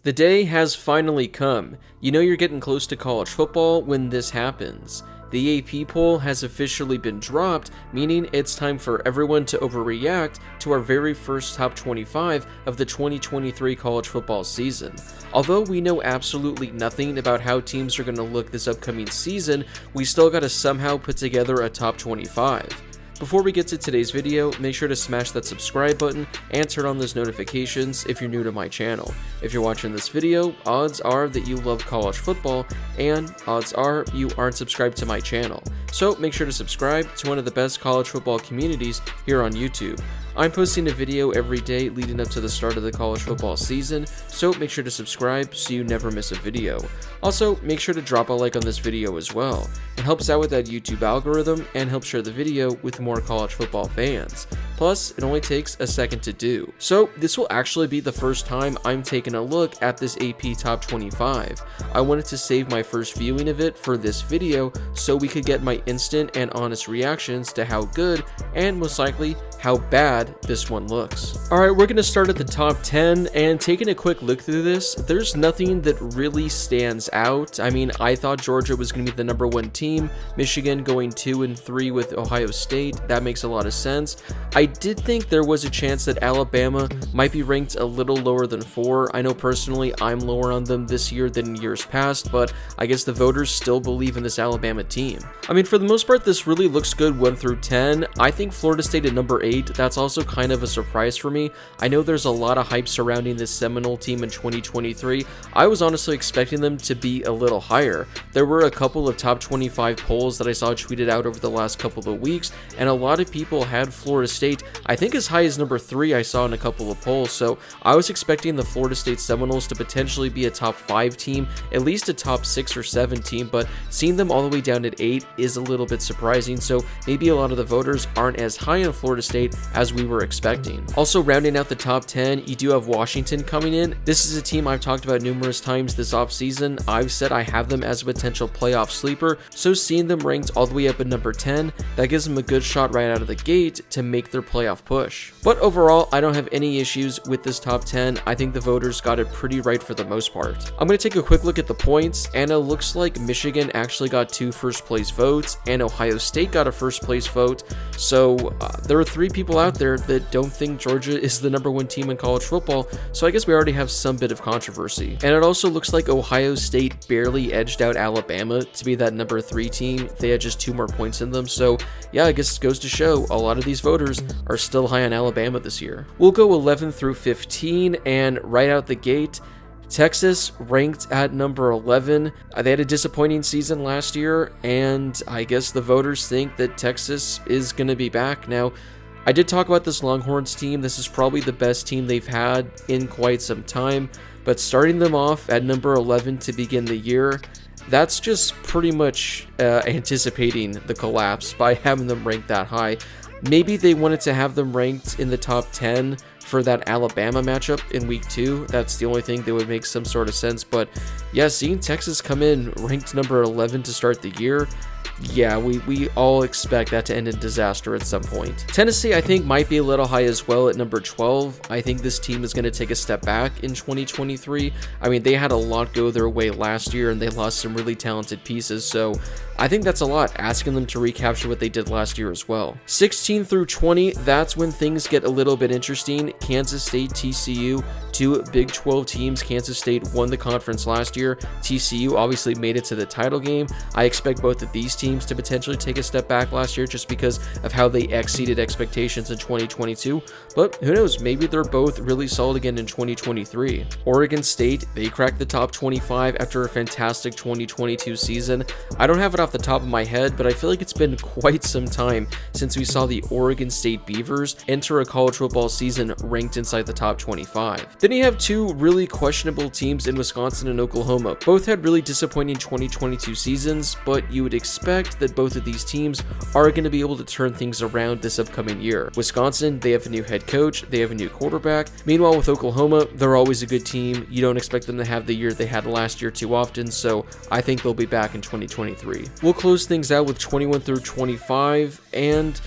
The day has finally come. You know you're getting close to college football when this happens. The AP poll has officially been dropped, meaning it's time for everyone to overreact to our very first top 25 of the 2023 college football season. Although we know absolutely nothing about how teams are going to look this upcoming season, we still gotta somehow put together a top 25. Before we get to today's video, make sure to smash that subscribe button and turn on those notifications if you're new to my channel. If you're watching this video, odds are that you love college football, and odds are you aren't subscribed to my channel. So make sure to subscribe to one of the best college football communities here on YouTube. I'm posting a video every day leading up to the start of the college football season, so make sure to subscribe so you never miss a video. Also, make sure to drop a like on this video as well. It helps out with that YouTube algorithm and helps share the video with more college football fans. Plus, it only takes a second to do. So, this will actually be the first time I'm taking a look at this AP Top 25. I wanted to save my first viewing of it for this video so we could get my instant and honest reactions to how good and most likely how bad this one looks. Alright, we're going to start at the top 10, and taking a quick look through this, there's nothing that really stands out. I mean, I thought Georgia was going to be the number one team, Michigan going 2-3 with Ohio State, that makes a lot of sense. I did think there was a chance that Alabama might be ranked a little lower than 4. I know personally I'm lower on them this year than years past, but I guess the voters still believe in this Alabama team. I mean, for the most part, this really looks good 1 through 10. I think Florida State at number 8, that's also kind of a surprise for me. I know there's a lot of hype surrounding this Seminole team in 2023. I was honestly expecting them to be a little higher. There were a couple of top 25 polls that I saw tweeted out over the last couple of weeks, and a lot of people had Florida State, I think as high as number 3 I saw in a couple of polls, so I was expecting the Florida State Seminoles to potentially be a top 5 team, at least a top 6 or 7 team, but seeing them all the way down at 8 is a little bit surprising, so maybe a lot of the voters aren't as high on Florida State as we were expecting. Also, rounding out the top 10, you do have Washington coming in. This is a team I've talked about numerous times this offseason. I've said I have them as a potential playoff sleeper, so seeing them ranked all the way up at number 10, that gives them a good shot right out of the gate to make their playoff push. But overall, I don't have any issues with this top 10. I think the voters got it pretty right for the most part. I'm going to take a quick look at the points, and it looks like Michigan actually got 2 first place votes, and Ohio State got a first place vote, so there are 3 people out there that don't think Georgia is the number 1 team in college football, so I guess we already have some bit of controversy. And it also looks like Ohio State barely edged out Alabama to be that number 3 team. They had just 2 more points in them, so yeah, I guess it goes to show a lot of these voters are still high on Alabama this year. We'll go 11 through 15, and right out the gate, Texas ranked at number 11. They had a disappointing season last year, and I guess the voters think that Texas is going to be back. Now, I did talk about this Longhorns team. This is probably the best team they've had in quite some time, but starting them off at number 11 to begin the year, that's just pretty much anticipating the collapse by having them ranked that high. Maybe they wanted to have them ranked in the top 10 for that Alabama matchup in week 2. That's the only thing that would make some sort of sense. But yeah, seeing Texas come in ranked number 11 to start the year, yeah, we all expect that to end in disaster at some point. Tennessee, I think, might be a little high as well at number 12. I think this team is going to take a step back in 2023. I mean, they had a lot go their way last year, and they lost some really talented pieces, so I think that's a lot, asking them to recapture what they did last year as well. 16 through 20, that's when things get a little bit interesting. Kansas State, TCU, 2 Big 12 teams. Kansas State won the conference last year. TCU obviously made it to the title game. I expect both of these teams to potentially take a step back last year just because of how they exceeded expectations in 2022. But who knows, maybe they're both really solid again in 2023. Oregon State, they cracked the top 25 after a fantastic 2022 season. I don't have it off the top of my head, but I feel like it's been quite some time since we saw the Oregon State Beavers enter a college football season ranked inside the top 25. Then you have 2 really questionable teams in Wisconsin and Oklahoma. Both had really disappointing 2022 seasons, but you would expect that both of these teams are going to be able to turn things around this upcoming year. Wisconsin, they have a new head coach, they have a new quarterback. Meanwhile, with Oklahoma, they're always a good team. You don't expect them to have the year they had last year too often, so I think they'll be back in 2023. We'll close things out with 21 through 25, and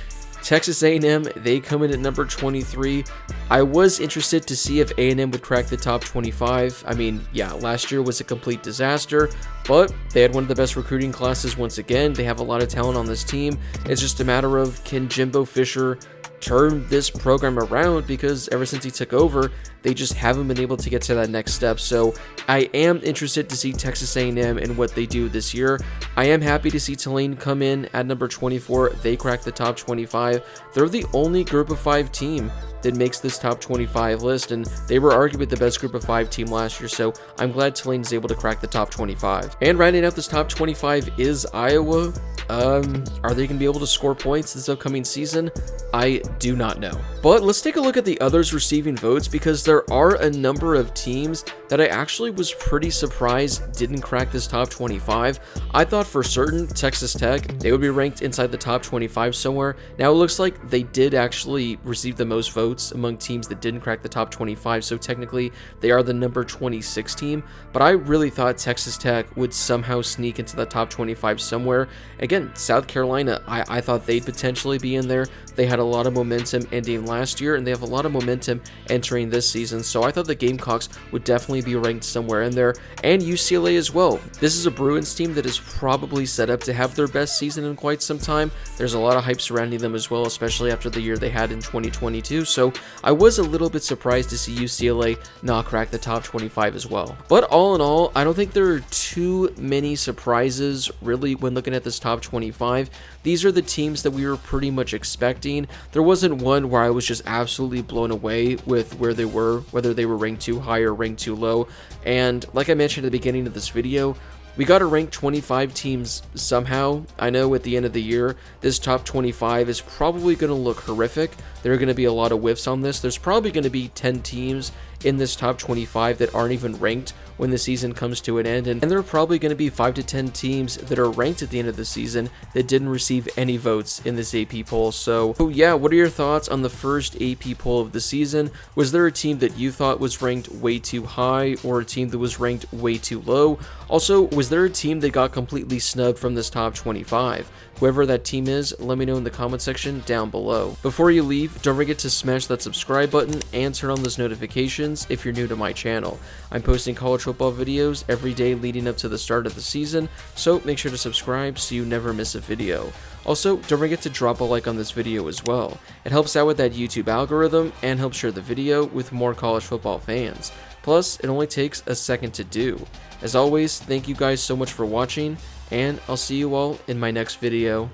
Texas A&M, they come in at number 23. I was interested to see if A&M would crack the top 25. I mean, yeah, last year was a complete disaster, but they had one of the best recruiting classes once again. They have a lot of talent on this team. It's just a matter of, can Jimbo Fisher turn this program around, because ever since he took over, they just haven't been able to get to that next step. So I am interested to see Texas A&M and what they do this year. I am happy to see Tulane come in at number 24. They cracked the top 25. They're the only group of 5 team that makes this top 25 list, and they were arguably the best group of 5 team last year, so I'm glad Tulane is able to crack the top 25. And rounding out this top 25 is Iowa. Are they going to be able to score points this upcoming season? I do not know. But let's take a look at the others receiving votes, because there are a number of teams that I actually was pretty surprised didn't crack this top 25. I thought for certain Texas Tech, they would be ranked inside the top 25 somewhere. Now it looks like they did actually receive the most votes among teams that didn't crack the top 25, so technically they are the number 26 team, but I really thought Texas Tech would somehow sneak into the top 25 somewhere. Again, South Carolina, I thought they'd potentially be in there. They had a lot of momentum ending last year, and they have a lot of momentum entering this season, so I thought the Gamecocks would definitely be ranked somewhere in there, and UCLA as well. This is a Bruins team that is probably set up to have their best season in quite some time. There's a lot of hype surrounding them as well, especially after the year they had in 2022, so I was a little bit surprised to see UCLA not crack the top 25 as well. But all in all, I don't think there are too many surprises really when looking at this top 25. These are the teams that we were pretty much expecting. There wasn't one where I was just absolutely blown away with where they were, whether they were ranked too high or ranked too low. And like I mentioned at the beginning of this video, we got to rank 25 teams somehow. I know at the end of the year, this top 25 is probably going to look horrific. There are going to be a lot of whiffs on this. There's probably going to be 10 teams in this top 25 that aren't even ranked when the season comes to an end, and there are probably going to be 5 to 10 teams that are ranked at the end of the season that didn't receive any votes in this AP poll. So yeah, what are your thoughts on the first AP poll of the season? Was there a team that you thought was ranked way too high, or a team that was ranked way too low? Also, was there a team that got completely snubbed from this top 25? Whoever that team is, let me know in the comment section down below. Before you leave, don't forget to smash that subscribe button and turn on those notifications if you're new to my channel. I'm posting college football videos every day leading up to the start of the season, so make sure to subscribe so you never miss a video. Also, don't forget to drop a like on this video as well. It helps out with that YouTube algorithm and helps share the video with more college football fans. Plus, it only takes a second to do. As always, thank you guys so much for watching, and I'll see you all in my next video.